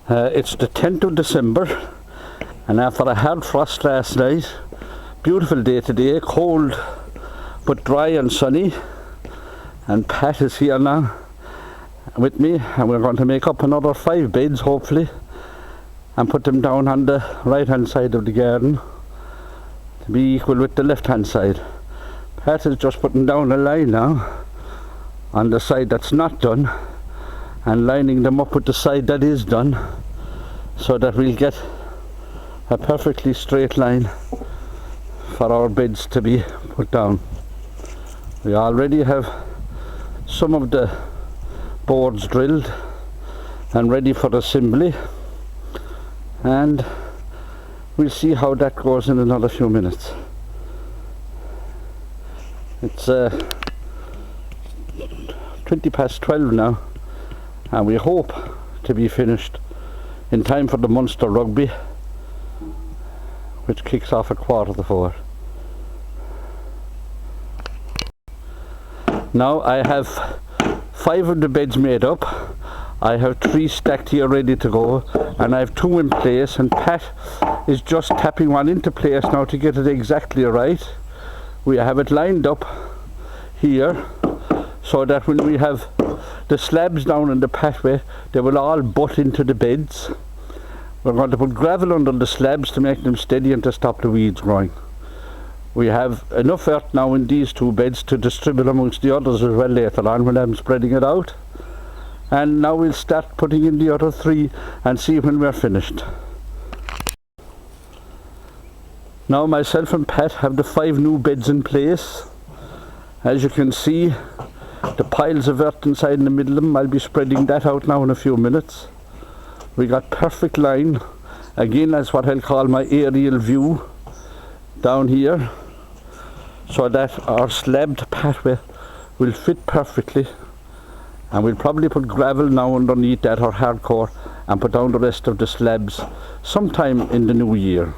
It's the 10th of December, and after a hard frost last night, beautiful day today, cold but dry and sunny, and Pat is here now with me, and we're going to make up another 5 beds hopefully and put them down on the right hand side of the garden to be equal with the left hand side. Pat is just putting down a line now on the side that's not done and lining them up with the side that is done, so that we'll get a perfectly straight line for our beds to be put down. We already have some of the boards drilled and ready for assembly, and we'll see how that goes in another few minutes. It's 20 past 12 now, and we hope to be finished in time for the Munster rugby, which kicks off at 3:15. Now I have 5 of the beds made up. I have 3 stacked here ready to go, and I have 2 in place, and Pat is just tapping one into place now to get it exactly right. We have it lined up here so that when we have the slabs down in the pathway, they will all butt into the beds. We're going to put gravel under the slabs to make them steady and to stop the weeds growing. We have enough earth now in these 2 beds to distribute amongst the others as well later on when I'm spreading it out. And now we'll start putting in the other 3 and see when we're finished. Now myself and Pat have the 5 new beds in place. As you can see, the piles of earth inside in the middle of them, I'll be spreading that out now in a few minutes. We got perfect line. Again, that's what I'll call my aerial view down here, so that our slabbed pathway will fit perfectly, and we'll probably put gravel now underneath that, or hardcore, and put down the rest of the slabs sometime in the new year.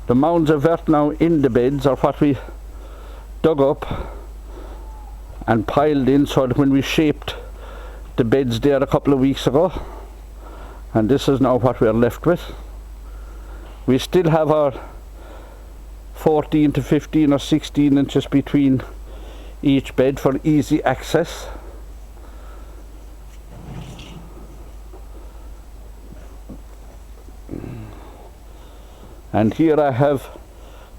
The mounds of earth now in the beds are what we dug up and piled in, so that when we shaped the beds there a couple of weeks ago, and this is now what we're left with. We still have our 14 to 15 or 16 inches between each bed for easy access. And here I have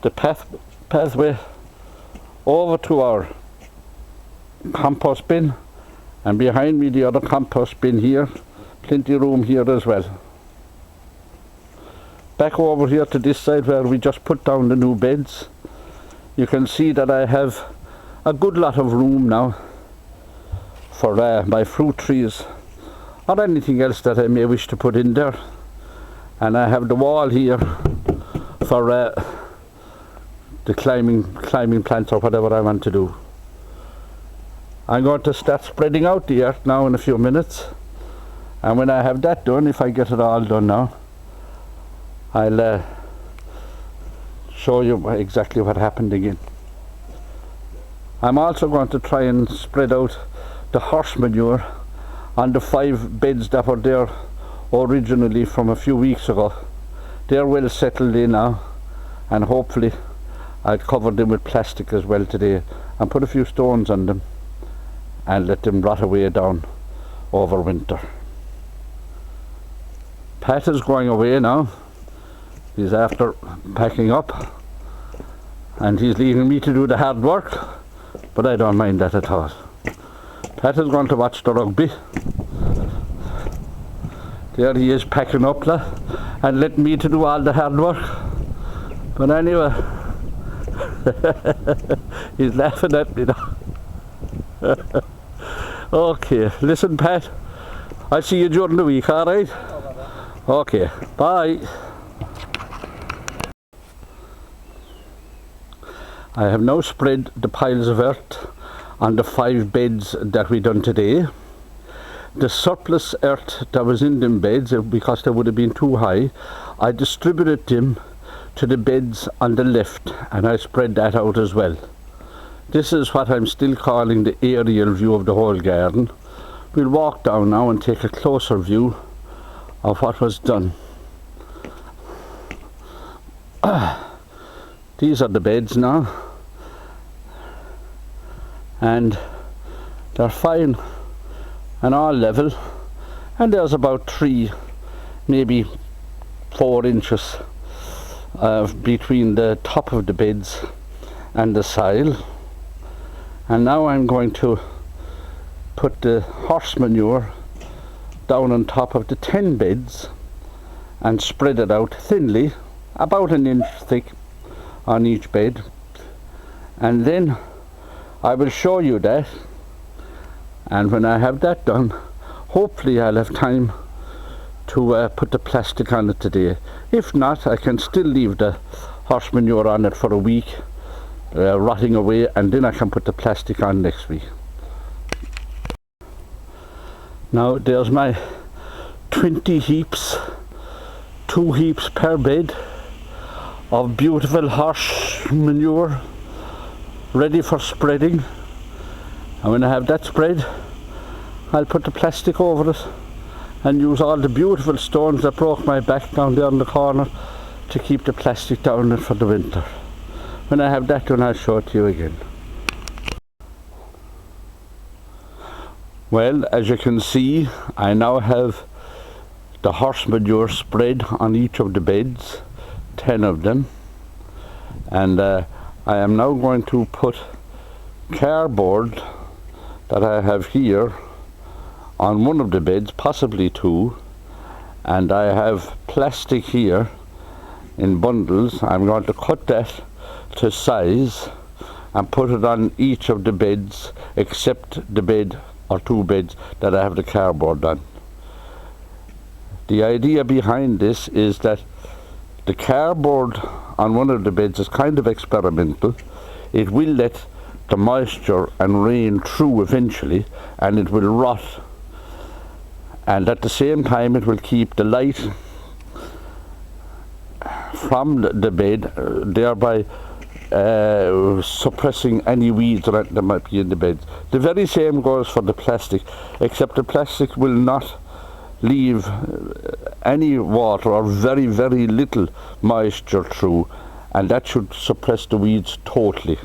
the pathway over to our compost bin, and behind me the other compost bin here. Plenty of room here as well. Back over here to this side where we just put down the new beds, you can see that I have a good lot of room now for my fruit trees or anything else that I may wish to put in there. And I have the wall here for the climbing plants or whatever I want to do. I'm going to start spreading out the earth now in a few minutes, and when I have that done, if I get it all done now, I'll show you exactly what happened again. I'm also going to try and spread out the horse manure on the 5 beds that were there originally from a few weeks ago. They're well settled in now, and hopefully I'll cover them with plastic as well today and put a few stones on them and let them rot away down over winter. Pat is going away now. He's after packing up, and he's leaving me to do the hard work, but I don't mind that at all. Pat is going to watch the rugby. There he is packing up and letting me to do all the hard work. But anyway, he's laughing at me now. Okay, listen Pat, I'll see you during the week, alright? Okay, bye. I have now spread the piles of earth on the 5 beds that we done today. The surplus earth that was in them beds, because they would have been too high, I distributed them to the beds on the left, and I spread that out as well. This is what I'm still calling the aerial view of the whole garden. We'll walk down now and take a closer view of what was done. These are the beds now, and they're fine and all level, and there's about 3, maybe 4 inches between the top of the beds and the soil. And now I'm going to put the horse manure down on top of the 10 beds and spread it out thinly, about 1 inch thick on each bed, and then I will show you that. And when I have that done, hopefully I'll have time to put the plastic on it today. If not, I can still leave the horse manure on it for a week, rotting away, and then I can put the plastic on next week. Now there's my 20 heaps, 2 heaps per bed of beautiful horse manure ready for spreading. And when I have that spread, I'll put the plastic over it and use all the beautiful stones that broke my back down there in the corner to keep the plastic down it for the winter. When I have that done, I'll show it to you again. Well, as you can see, I now have the horse manure spread on each of the beds, 10 of them, and I am now going to put cardboard that I have here on one of the beds, possibly 2, and I have plastic here in bundles. I'm going to cut that to size and put it on each of the beds except the bed or 2 beds that I have the cardboard on. The idea behind this is that the cardboard on one of the beds is kind of experimental. It will let the moisture and rain through eventually, and it will rot, and at the same time it will keep the light from the bed, thereby suppressing any weeds that might be in the bed. The very same goes for the plastic, except the plastic will not leave any water or very, very little moisture through, and that should suppress the weeds totally.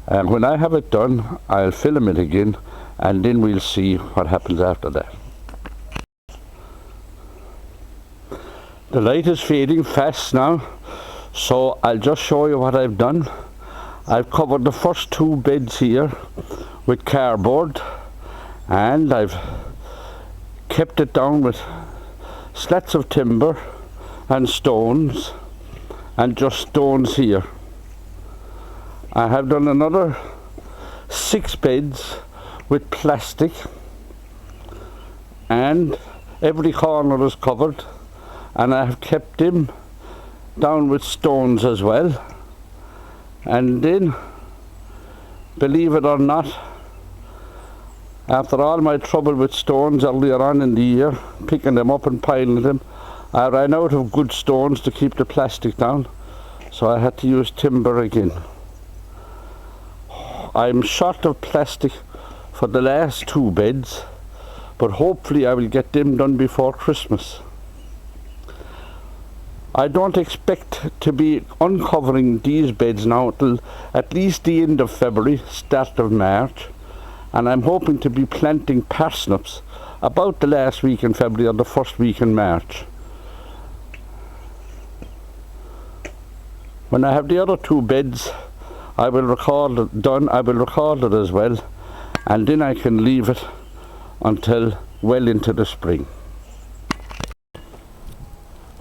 And when I have it done, I'll film it again, and then we'll see what happens after that. The light is fading fast now, so I'll just show you what I've done. I've covered the first 2 beds here with cardboard, and I've kept it down with slats of timber and stones, and just stones here. I have done another 6 beds with plastic, and every corner is covered, and I have kept them down with stones as well. And then, believe it or not, after all my trouble with stones earlier on in the year, picking them up and piling them, I ran out of good stones to keep the plastic down, so I had to use timber again. I'm short of plastic for the last 2 beds, but hopefully I will get them done before Christmas. I don't expect to be uncovering these beds now till at least the end of February, start of March, and I'm hoping to be planting parsnips about the last week in February or the first week in March. When I have the other 2 beds, I will record it done. I will record it as well, and then I can leave it until well into the spring.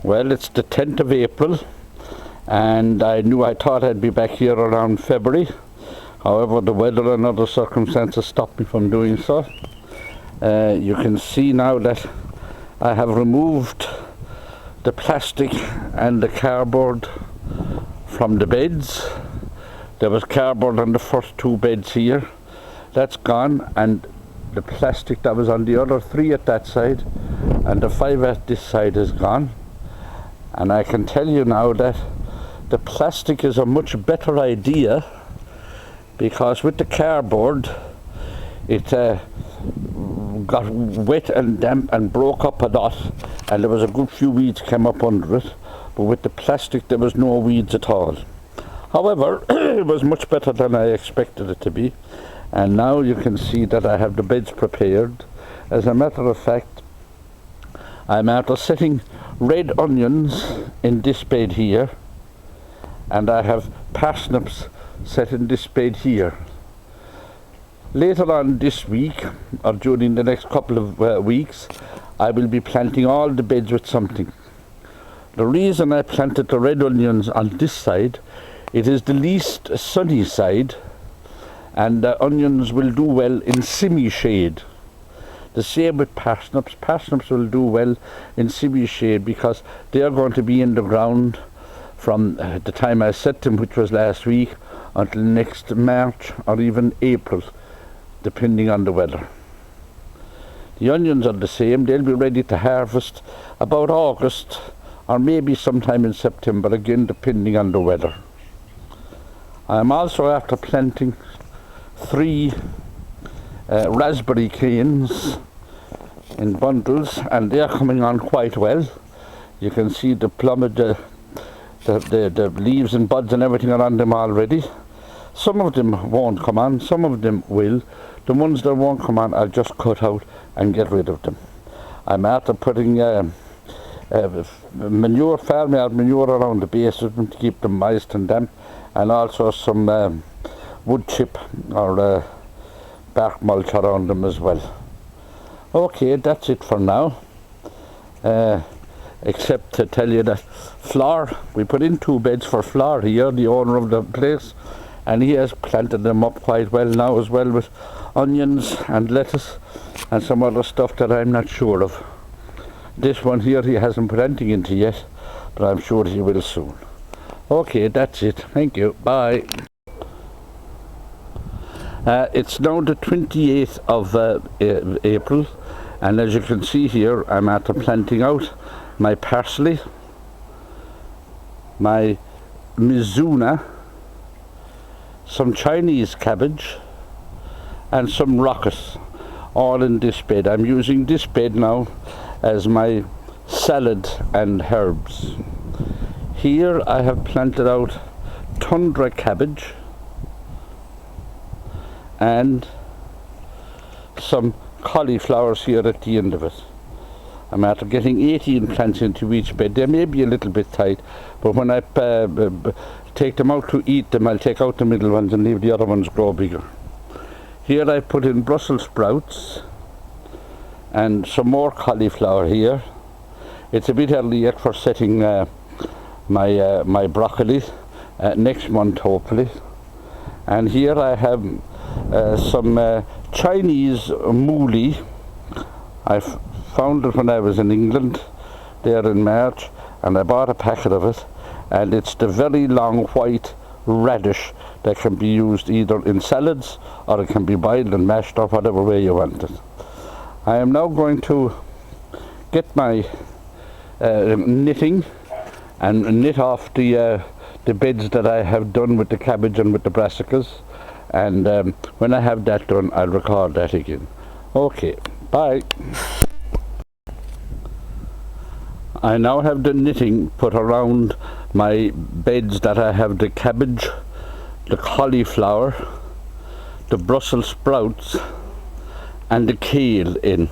Well, it's the 10th of April, and I thought I'd be back here around February. However, the weather and other circumstances stopped me from doing so. You can see now that I have removed the plastic and the cardboard from the beds. There was cardboard on the first 2 beds here. That's gone, and the plastic that was on the other 3 at that side and the 5 at this side is gone. And I can tell you now that the plastic is a much better idea, because with the cardboard it got got wet and damp and broke up a lot, and there was a good few weeds came up under it, but with the plastic there was no weeds at all. However, it was much better than I expected it to be, and now you can see that I have the beds prepared. As a matter of fact, I'm after setting red onions in this bed here, and I have parsnips set in this bed here. Later on this week, or during the next couple of weeks, I will be planting all the beds with something. The reason I planted the red onions on this side, it is the least sunny side, and the onions will do well in semi-shade. The same with parsnips. Parsnips will do well in semi-shade because they are going to be in the ground from the time I set them, which was last week, until next March or even April, depending on the weather. The onions are the same. They'll be ready to harvest about August or maybe sometime in September, again depending on the weather. I'm also after planting 3 raspberry canes in bundles, and they are coming on quite well. You can see the plumage, the leaves and buds and everything are on them already. Some of them won't come on, some of them will. The ones that won't come on, I'll just cut out and get rid of them. I'm after putting manure, farmyard manure around the base of them to keep them moist and damp, and also some wood chip or bark mulch around them as well. Okay, that's it for now. Except to tell you that Flour, we put in 2 beds for Flour here, the owner of the place, and he has planted them up quite well now as well, with onions and lettuce and some other stuff that I'm not sure of. This one here he hasn't put anything into yet, but I'm sure he will soon. Okay, that's it. Thank you. Bye. It's now the 28th of April, and as you can see here, I'm after planting out my parsley, my mizuna, some Chinese cabbage, and some rocket, all in this bed. I'm using this bed now as my salad and herbs. Here I have planted out tundra cabbage and some cauliflowers here at the end of it. I'm after getting 18 plants into each bed. They may be a little bit tight, but when I take them out to eat them, I'll take out the middle ones and leave the other ones grow bigger. Here I put in Brussels sprouts and some more cauliflower here. It's a bit early yet for setting my broccoli next month hopefully. And here I have some Chinese mooli. I found it when I was in England there in March, and I bought a packet of it, and it's the very long white radish that can be used either in salads or it can be boiled and mashed or whatever way you want it. I am now going to get my knitting and knit off the beds that I have done with the cabbage and with the brassicas, and when I have that done I'll record that again. Okay, bye. I now have the knitting put around my beds that I have the cabbage, the cauliflower, the Brussels sprouts and the kale in.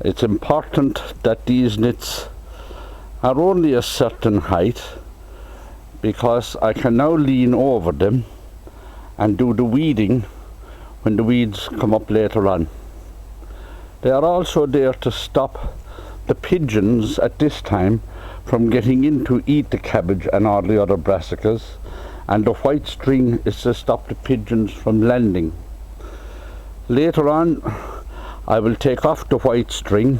It's important that these knits are only a certain height, because I can now lean over them and do the weeding when the weeds come up later on. They are also there to stop the pigeons at this time from getting in to eat the cabbage and all the other brassicas, and the white string is to stop the pigeons from landing. Later on I will take off the white string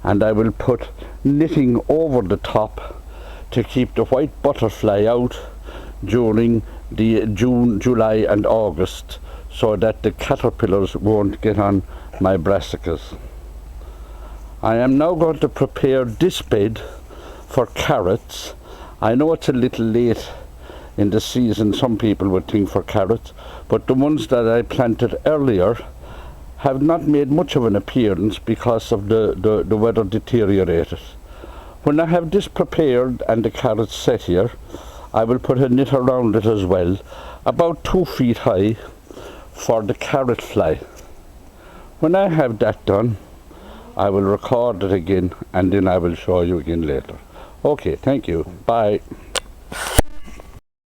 and I will put knitting over the top to keep the white butterfly out during the June, July and August, so that the caterpillars won't get on my brassicas. I am now going to prepare this bed for carrots. I know it's a little late in the season, some people would think, for carrots, but the ones that I planted earlier have not made much of an appearance because of the weather deteriorated. When I have this prepared and the carrots set here, I will put a net around it as well, about 2 feet high, for the carrot fly. When I have that done, I will record it again and then I will show you again later. Okay, thank you. Bye.